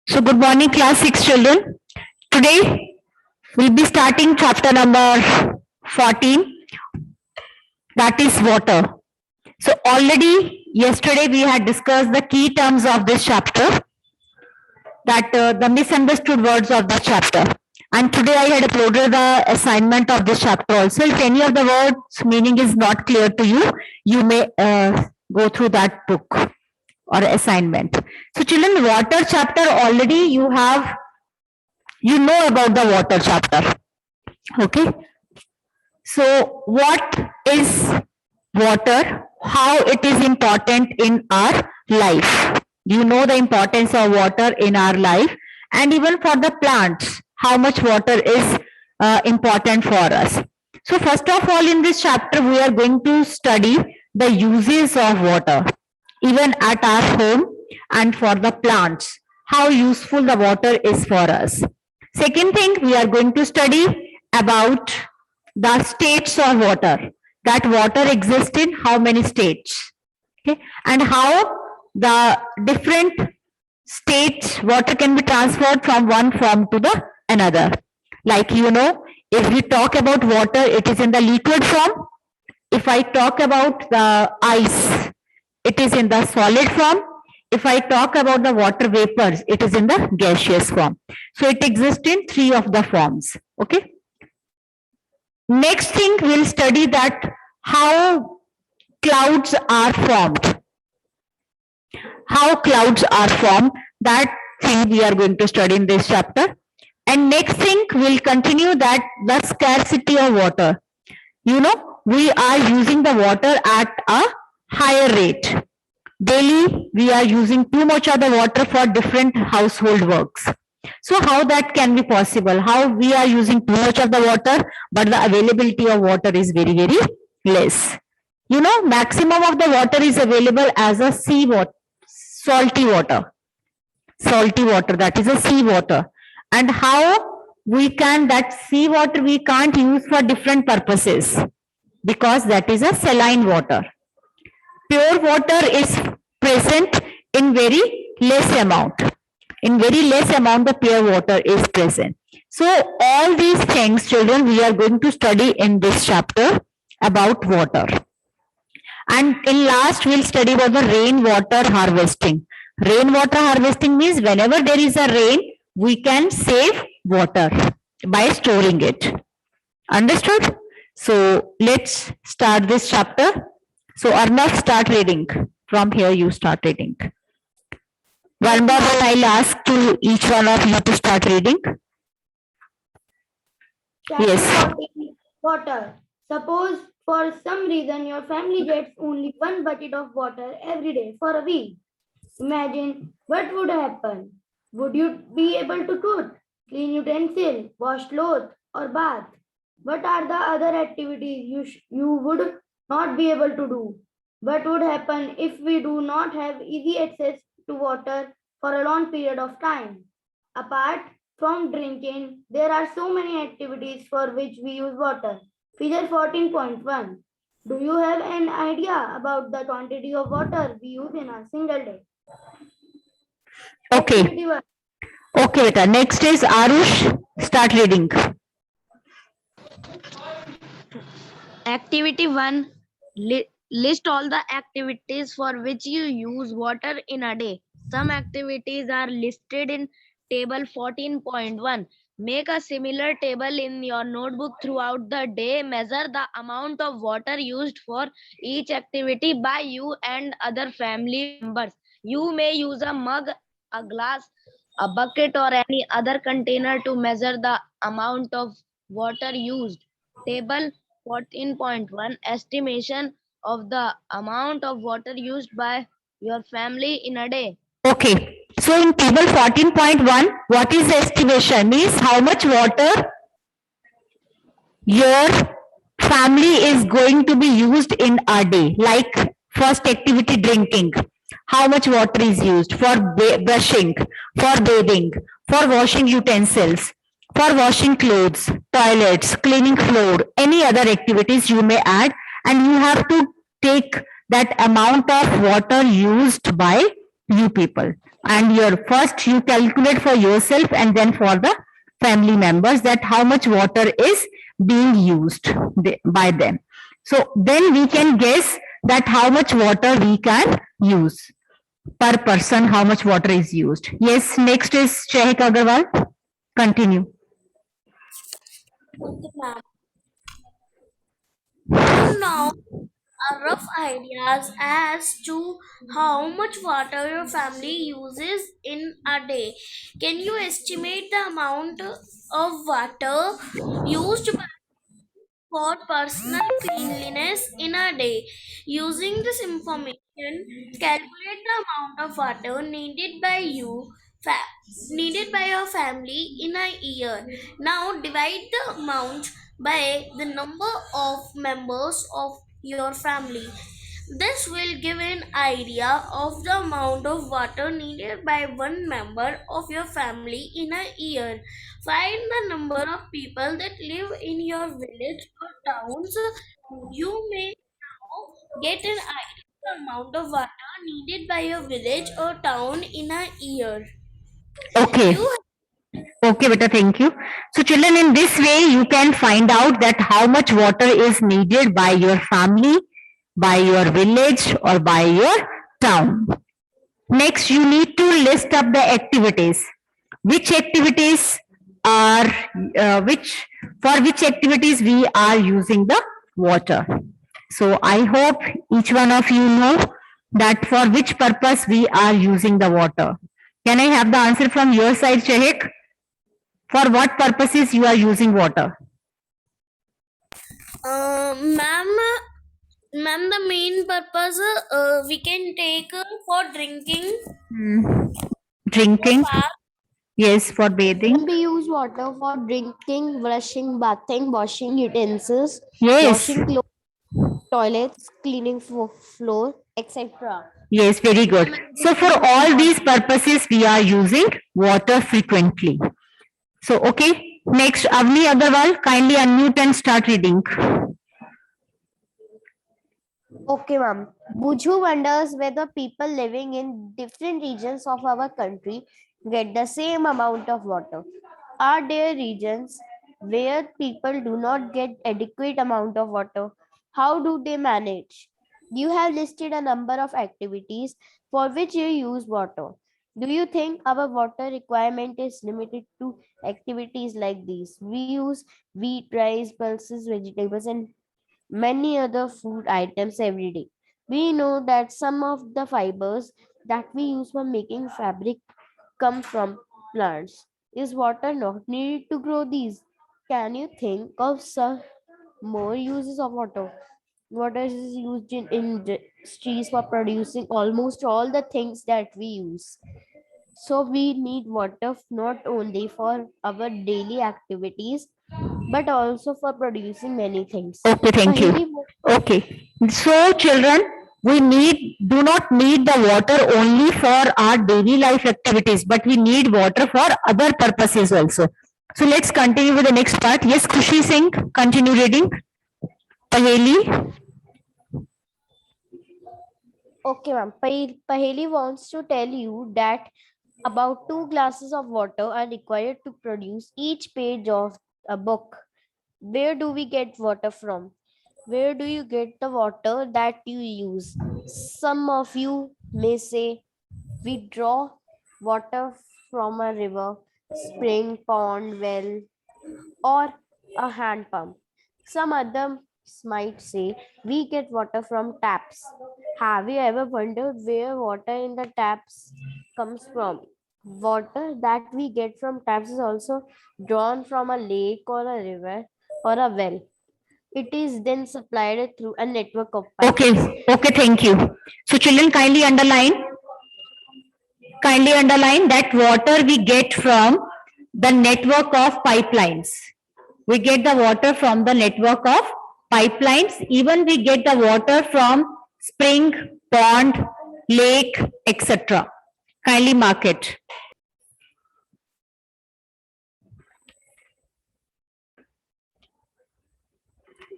So good morning class 6 children. Today we'll be starting chapter number 14, that is water. So already yesterday we had discussed the key terms of this chapter, that the misunderstood words of this chapter. And today I had uploaded the assignment of this chapter also. If any of the words meaning is not clear to you, you may go through that book or assignment. So children, water chapter already you know about the water chapter. Okay. So what is water? How it is important in our life? You know the importance of water in our life, and even for the plants, how much water is important for us. So first of all, in this chapter, we are going to study the uses of water, even at our home and for the plants, how useful the water is for us. Second thing, we are going to study about the states of water, that water exists in how many states, okay, and how the different states water can be transferred from one form to the another. Like if we talk about water, it is in the liquid form. If I talk about the ice, it is in the solid form. If I talk about the water vapors, it is in the gaseous form. So it exists in three of the forms. Okay. Next thing, we'll study that how clouds are formed. How clouds are formed, that thing we are going to study in this chapter. And next thing, we'll continue that the scarcity of water. We are using the water at a higher rate. Daily, we are using too much of the water for different household works. So how that can be possible? How we are using too much of the water, but the availability of water is very, very less. Maximum of the water is available as a sea water, salty water. Salty water, that is a sea water. And how we can, that sea water we can't use for different purposes, because that is a saline water. Pure water is present in very less amount. In very less amount, the pure water is present. So all these things, children, we are going to study in this chapter about water. And in last, we'll study about the rainwater harvesting. Rainwater harvesting means whenever there is a rain, we can save water by storing it. Understood? So let's start this chapter. So Arnav, start reading. From here you start reading. One by one I'll ask to each one of you to start reading. Yes. Water. Suppose for some reason your family gets only one bucket of water every day for a week. Imagine what would happen. Would you be able to cook, clean utensil, wash clothes, or bath? What are the other activities you would not be able to do? What would happen if we do not have easy access to water for a long period of time? Apart from drinking, there are so many activities for which we use water. Figure 14.1. Do you have an idea about the quantity of water we use in a single day? Okay. Okay, beta. Next is Arush. Start reading. Activity 1. List all the activities for which you use water in a day. Some activities are listed in table 14.1. Make a similar table in your notebook throughout the day. Measure the amount of water used for each activity by you and other family members. You may use a mug, a glass, a bucket, or any other container to measure the amount of water used. Table 14.1. Estimation of the amount of water used by your family in a day. Okay. So in table 14.1, what is the estimation? Means how much water your family is going to be used in a day. Like first activity, drinking. How much water is used for brushing, for bathing, for washing utensils, for washing clothes, toilets, cleaning floor, any other activities you may add, and you have to take that amount of water used by you people. And your first you calculate for yourself and then for the family members that how much water is being used by them. So then we can guess that how much water we can use per person, how much water is used. Yes, next is Chehik Agarwal. Continue. Okay, ma'am. You now a rough ideas as to how much water your family uses in a day. Can you estimate the amount of water used for personal cleanliness in a day? Using this information, calculate the amount of water needed by your family in a year. Now divide the amount by the number of members of your family. This will give an idea of the amount of water needed by one member of your family in a year. Find the number of people that live in your village or towns. You may now get an idea of the amount of water needed by your village or town in a year. Okay. You Okay, beta, thank you. So children, in this way, you can find out that how much water is needed by your family, by your village or by your town. Next, you need to list up the activities. Which activities are, for which activities we are using the water. So I hope each one of you know that for which purpose we are using the water. Can I have the answer from your side, Chehik? For what purposes you are using water? ma'am, the main purpose we can take for drinking, Drinking, bath, yes, for bathing. We use water for drinking, brushing, bathing, washing utensils, Yes, washing clothes, toilets, cleaning floor, etc. yes, very good. So for all these purposes, we are using water frequently. So, okay, next, Avni Agarwal, kindly unmute and start reading. Okay, ma'am. Buju wonders whether people living in different regions of our country get the same amount of water. Are there regions where people do not get adequate amount of water? How do they manage? You have listed a number of activities for which you use water. Do you think our water requirement is limited to activities like these? We use wheat, rice, pulses, vegetables, and many other food items every day. We know that some of the fibers that we use for making fabric come from plants. Is water not needed to grow these? Can you think of some more uses of water? Water is used in industries for producing almost all the things that we use. So we need water not only for our daily activities but also for producing many things. Okay, thank you. Okay, so children, we do not need the water only for our daily life activities, but we need water for other purposes also. So let's continue with the next part. Yes, Khushi Singh, continue reading. Paheli. Okay, ma'am. Paheli wants to tell you that about 2 glasses of water are required to produce each page of a book. Where do we get water from? Where do you get the water that you use? Some of you may say, we draw water from a river, spring, pond, well, or a hand pump. Some others might say, we get water from taps. Have you ever wondered where water in the taps comes from? Water that we get from taps is also drawn from a lake or a river or a well. It is then supplied through a network of pipes. Okay, thank you. So children, kindly underline that water we get from the network of pipelines. We get the water from the network of pipelines. Even we get the water from spring, pond, lake, etc. Kindly mark it.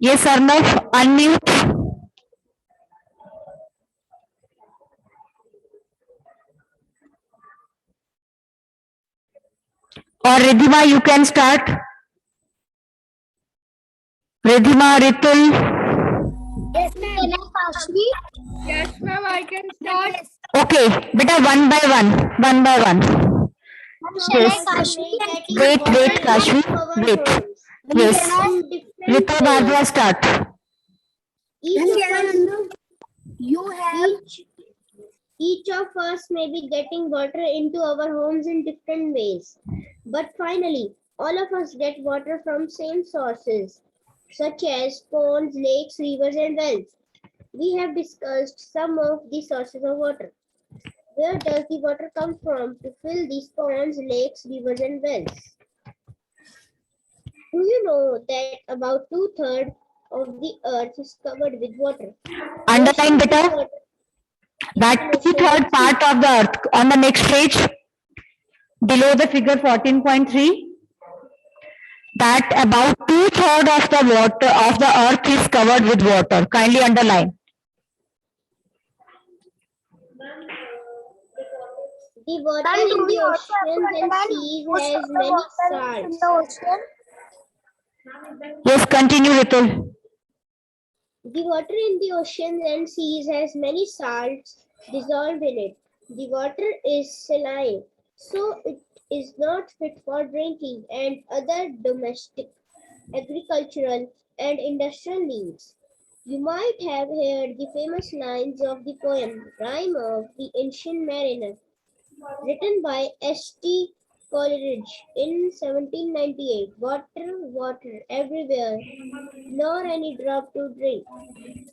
Yes, Arnav, unmute. Or Ridhima, you can start. Ridhima, Ritul. Yes, ma'am. Yes, ma'am, I can start. Okay, beta, one by one. One by one. Yes. Wait, Kashvi. Wait. Yes. Ritu Bhardwaj, start. Each of us may be getting water into our homes in different ways. But finally, all of us get water from same sources, such as ponds, lakes, rivers, and wells. We have discussed some of the sources of water. Where does the water come from to fill these ponds, lakes, rivers, and wells? Do you know that about 2/3 of the earth is covered with water? Underline, beta. That 2/3 part of the earth on the next page, below the figure 14.3, that about 2/3 of the water of the earth is covered with water. Kindly underline. The water in the oceans and seas has many salts. Yes, continue, Ritul. The water in the oceans and seas has many salts dissolved in it. The water is saline, so it is not fit for drinking and other domestic, agricultural, and industrial needs. You might have heard the famous lines of the poem Rime of the Ancient Mariner, written by S.T. Coleridge in 1798. Water, water everywhere, nor any drop to drink.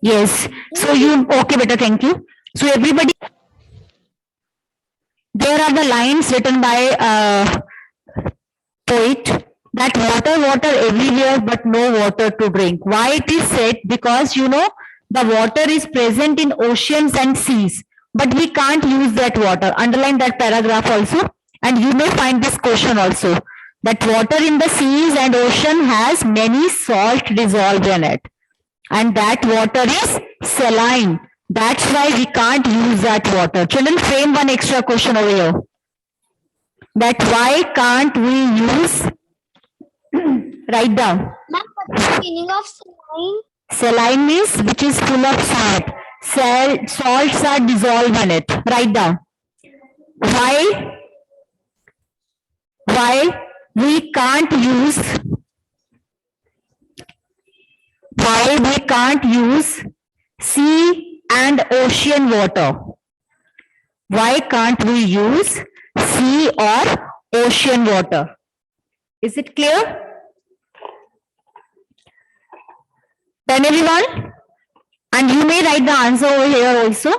Yes. So you, okay, beta, thank you. So everybody, there are the lines written by poet that water everywhere but no water to drink. Why it is said? Because you know the water is present in oceans and seas, but we can't use that water. Underline that paragraph also, and you may find this question also. That water in the seas and ocean has many salt dissolved in it, and that water is saline. That's why we can't use that water. Children, frame one extra question over here. That why can't we use, write down. Meaning of saline? Saline means which is full of salt. Salts are dissolved in it. Write down. Why we can't use, why we can't use sea and ocean water? Why can't we use sea or ocean water? Is it clear? Then everyone, and you may write the answer over here also,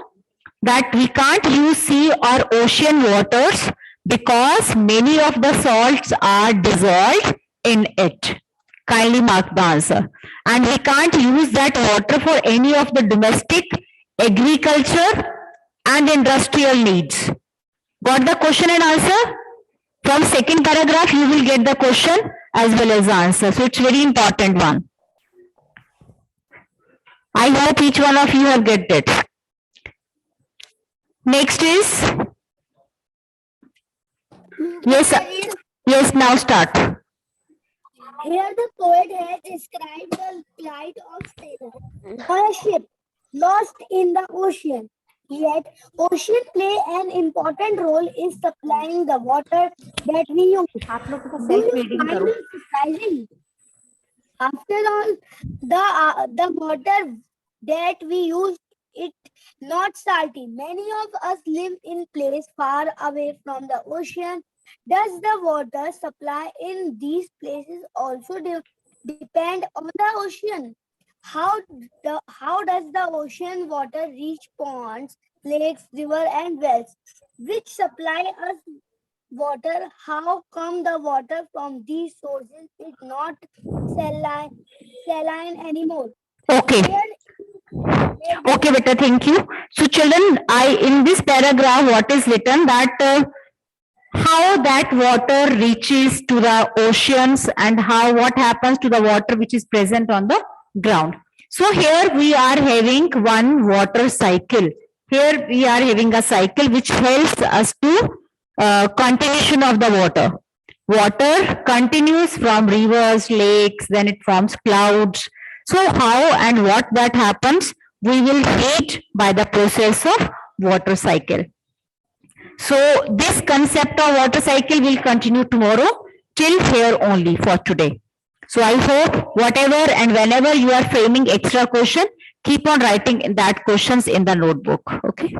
that we can't use sea or ocean waters because many of the salts are dissolved in it. Kindly mark the answer. And we can't use that water for any of the domestic, agriculture and industrial needs. Got the question and answer? From second paragraph, you will get the question as well as the answer. So it's very important one. I hope each one of you have get it. Next is, yes, yes, now start. Here the poet has described the plight of sailors on a ship lost in the ocean. Yet, ocean play an important role in supplying the water that we use. Do you find it surprising? After all, the water that we use it not salty. Many of us live in place far away from the ocean. Does the water supply in these places also depend on the ocean? How does the ocean water reach ponds, lakes, river, and wells, which supply us water? How come the water from these sources is not saline anymore? Okay. Okay, beta, thank you. So children, in this paragraph, what is written that how that water reaches to the oceans and what happens to the water which is present on the ground. So here we are having one water cycle. Here we are having a cycle which helps us to continuation of the water. water continues from rivers, lakes, then it forms clouds. So how and what that happens, we will heat by the process of water cycle. So this concept of water cycle will continue tomorrow till here only for today. So I hope whatever and whenever you are framing extra question, keep on writing that questions in the notebook. Okay.